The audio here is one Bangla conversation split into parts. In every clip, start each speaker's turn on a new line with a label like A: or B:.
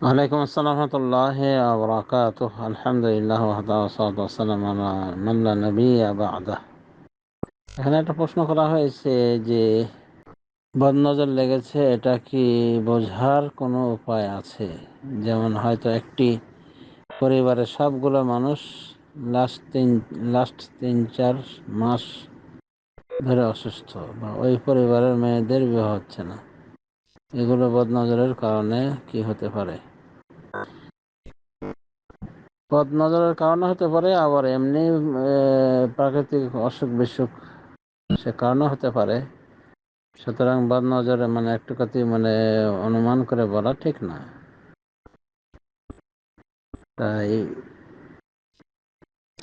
A: ওয়ালাইকুম আসসালাম রহমতুল্লাহি ওয়া বারাকাতুহ। আলহামদুলিল্লাহ ওয়াহদা ওয়াসসালাতু ওয়াসসালামু আলা মান লা নাবিয়্যা বা'দা। এখানে একটা প্রশ্ন করা হয়েছে যে বদনজর লেগেছে, এটা কি বোঝার কোনো উপায় আছে? যেমন হয়তো একটি পরিবারের সবগুলো মানুষ লাস্ট 3-4 মাস ধরে অসুস্থ, বা ওই পরিবারের মেয়েদের বিবাহ হচ্ছে না, এগুলো বদনজরের কারণে কি হতে পারে? বদনজরের কারণে হতে পারে, আবার এমনি প্রাকৃতিক অসুখ বিসুখ সে কারণে হতে পারে। সুতরাং বদনজরে একটু কথা অনুমান করে বলা ঠিক না। তাই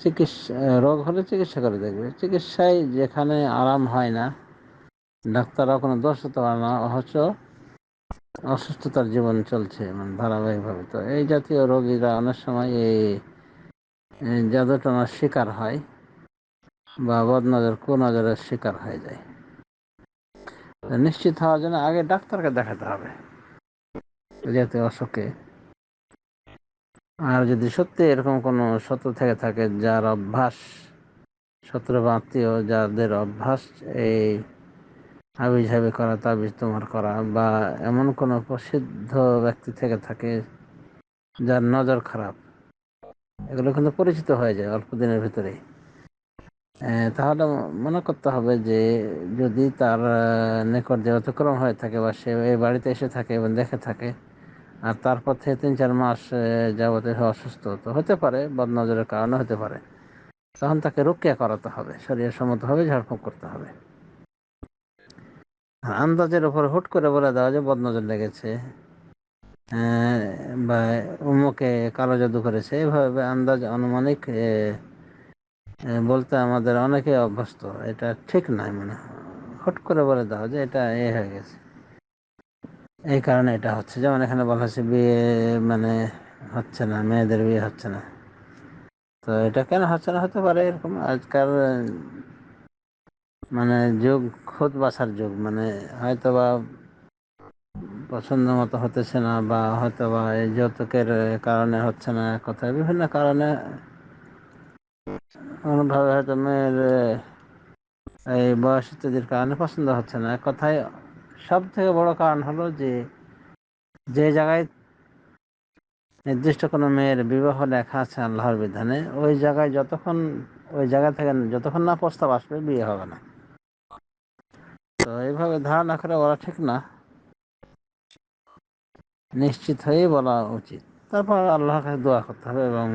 A: চিকিৎসা, রোগ হলে চিকিৎসা করে দেখবে। চিকিৎসায় যেখানে আরাম হয় না, ডাক্তাররাও কোনো দোষ হতে পারে না, অথচ অসুস্থতার জীবন চলছে ধারাবাহিকভাবে। তো এই জাতীয় রোগীরা অনেক সময় এই জাদুটনার শিকার হয় বা বদনজর কুনজরের শিকার হয়ে যায়। নিশ্চিত হওয়ার জন্য আগে ডাক্তারকে দেখাতে হবে যাতে অসুখে। আর যদি সত্যি এরকম কোনো শত্রু থেকে থাকে যার অভ্যাস, শত্রু বা আত্মীয় যাদের অভ্যাস এই হাবিজাবি করা, তাবিজ তোমার করা, বা এমন কোনো প্রসিদ্ধ ব্যক্তি থেকে থাকে যার নজর খারাপ, এগুলো কিন্তু পরিচিত হয়ে যায় অল্প দিনের ভিতরেই। তাহলে মনে করতে হবে যে যদি তার নিকট যে অতিক্রম হয়ে থাকে বা সে এই বাড়িতে এসে থাকে এবং দেখে থাকে, আর তারপর থেকে 3-4 মাস যাবত অসুস্থ, তো হতে পারে বদনজরের কারণে হতে পারে। তখন তাকে রুকিয়া করাতে হবে, শরীয়ত সম্মতভাবে ঝাড়ফুঁক করতে হবে। আন্দাজের উপর হুট করে বলে দেওয়া যে বদনজর লেগেছে বা উমুকে কালো জাদু করেছে, এইভাবে আন্দাজ আনুমানিক বলতে আমাদের অনেকে অভ্যস্ত। এটা ঠিক নয়। হুট করে বলে দাও যে এটা হয়ে গেছে, এই কারণে এটা হচ্ছে। যেমন এখানে বলা হচ্ছে বিয়ে হচ্ছে না, মেয়েদের বিয়ে হচ্ছে না। তো এটা কেন হচ্ছে না, হতে পারে এরকম আজকাল যুগ খুদ বাছার যুগ, হয়তো বা পছন্দ মতো হতেছে না, বা হয়তো বা এই যৌতুকের কারণে হচ্ছে না, কথায় বিভিন্ন কারণে কোনোভাবে হয়তো মেয়ের এই বয়স ইত্যাদির কারণে পছন্দ হচ্ছে না। কথায় সব থেকে বড় কারণ হলো যে জায়গায় নির্দিষ্ট কোনো মেয়ের বিবাহ লেখা আছে আল্লাহর বিধানে, ওই জায়গা থেকে যতক্ষণ না প্রস্তাব আসবে বিয়ে হবে না। তো এইভাবে ধারণা করে বলা ঠিক না, নিশ্চিত হয়েই বলা উচিত। তারপর আল্লাহর কাছে দোয়া করতে হবে। এবং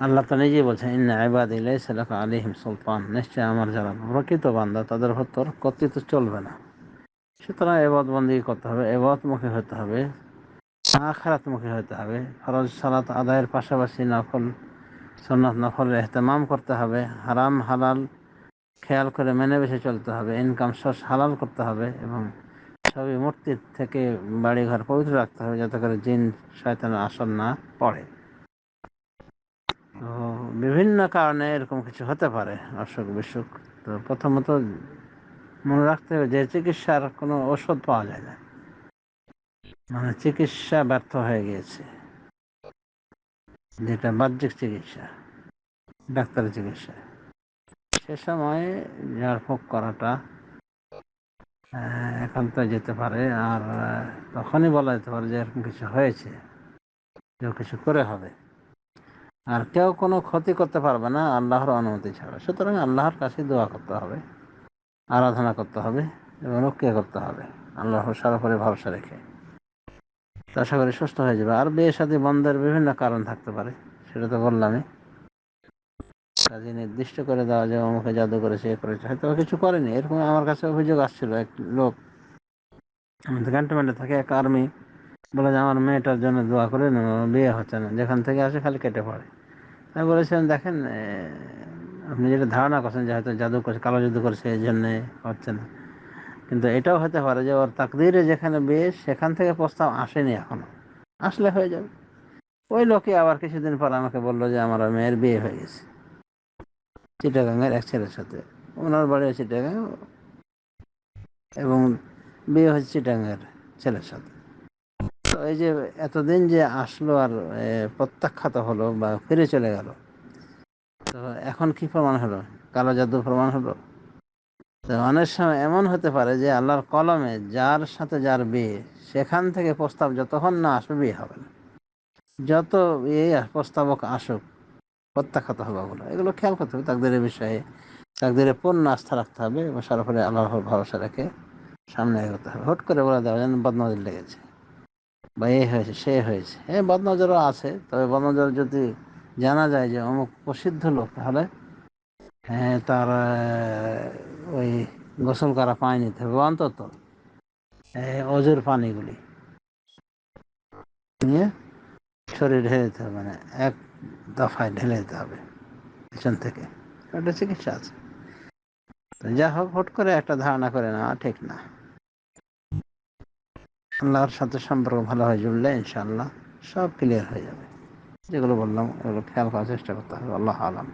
A: আল্লাহ তো নিজেই বলছেন, ইন্না ইবাদি লাইসা লাকা আলাইহিম সুলতান, নিশ্চয় আমার যারা প্রকৃত বান্দা তাদের উপর তোর কর্তৃত্ব চলবে না। সুতরাং ইবাদত বন্দেগী করতে হবে, ইবাদতমুখী হতে হবে, আখিরাতমুখী হতে হবে। ফরজ সালাত আদায়ের পাশাপাশি সুন্নাত নফলের ইহতিমাম করতে হবে। হারাম হালাল খেয়াল করে মেনে বেশি চলতে হবে। ইনকাম সোর্স হালাল করতে হবে, এবং ছবি মূর্তির থেকে বাড়িঘর পবিত্র রাখতে হবে যাতে করে জিন শয়তানের আসর না পড়ে। তো বিভিন্ন কারণে এরকম কিছু হতে পারে, অসুখ বিসুখ। তো প্রথমত মনে রাখতে হবে যে চিকিৎসার কোনো ওষুধ পাওয়া যায় না, চিকিৎসা ব্যর্থ হয়ে গিয়েছে, যেটা বাহ্যিক চিকিৎসা, ডাক্তারের চিকিৎসা, সে সময় ঝাড়ফুঁক করাটা একান্ত যেতে পারে। আর তখনই বলা যেতে পারে যে এরকম কিছু হয়েছে, কেউ কিছু করে হবে। আর কেউ কোনো ক্ষতি করতে পারবে না আল্লাহর অনুমতি ছাড়া। সুতরাং আল্লাহর কাছে দোয়া করতে হবে, আরাধনা করতে হবে, এবং রক্ষা করতে হবে আল্লাহর সর্বোপরি ভরসা রেখে। তো আশা করি সুস্থ হয়ে যাবে। আর বিয়ে শাদী বন্ধের বিভিন্ন কারণ থাকতে পারে, সেটা তো বললামই। কাজে নির্দিষ্ট করে দেওয়া যায় অমুকে জাদু করেছে, এ করেছে, হয়তো কিছু করেনি। এরকম আমার কাছে অভিযোগ আসছিল, এক লোক আমাদের ক্যান্টনমেন্টে থাকে, এক আর্মি, বলে যে আমার মেয়েটার জন্য দোয়া করে, বিয়ে হচ্ছে না, যেখান থেকে আসে খালি কেটে পড়ে। আমি বলেছিলাম, দেখেন আপনি যেটা ধারণা করছেন যে হয়তো জাদু করছে, কালো জাদু করছে, এই জন্যে হচ্ছে না, কিন্তু এটাও হতে পারে যে ওর তাকদিরে যেখানে বিয়ে, সেখান থেকে প্রস্তাব আসেনি এখনো, আসলে হয়ে যাবে। ওই লোকে আবার কিছুদিন পর আমাকে বললো যে আমার মেয়ের বিয়ে হয়ে গেছে চিটাগাঙের এক ছেলের সাথে। ওনার বাড়ি চিটাগাং, এবং বিয়ে হয়েছে চিটাগাঙের ছেলের সাথে। এই যে এতদিন যে আসলো আর প্রত্যাখ্যাত হলো বা ফিরে চলে গেল, তো এখন কি প্রমাণ হলো? কালো জাদু প্রমাণ হলো। তো অনেক সময় এমন হতে পারে যে আল্লাহর কলমে যার সাথে যার বিয়ে, সেখান থেকে প্রস্তাব যতক্ষণ না আসবে বিয়ে হবে না। যত এই প্রস্তাবক আসুক, প্রত্যাখ্যাত হবে ওগুলো। এগুলো খেয়াল করতে হবে তাকদীরের বিষয়ে। তাকদীরে পূর্ণ আস্থা রাখতে হবে এবং সরাসরি আল্লাহর ভরসা রেখে সামনে এগোতে হবে। হুট করে বলে দেওয়া যেন বদনজর লেগেছে বা এ হয়েছে সে হয়েছে। হ্যাঁ, বদনজরও আছে, তবে বদনজর যদি জানা যায় যে অমুক প্রসিদ্ধ লোক, তাহলে হ্যাঁ তার ওই গোসল করা পানি নিতে হবে, অন্তত অজুর পানিগুলি নিয়ে শরীর ঢেলে দিতে হবে, মানে এক দফায় ঢেলে দিতে হবে পিছন থেকে। একটা চিকিৎসা আছে। তো যা হোক, হুট করে একটা ধারণা করে না, ঠিক না। আল্লাহর সাথে সম্পর্ক ভালোভাবে জুড়লে ইনশাআল্লাহ সব ক্লিয়ার হয়ে যাবে। যেগুলো বললাম এগুলো খেয়াল করার চেষ্টা করতে হবে। আল্লাহ আলাম।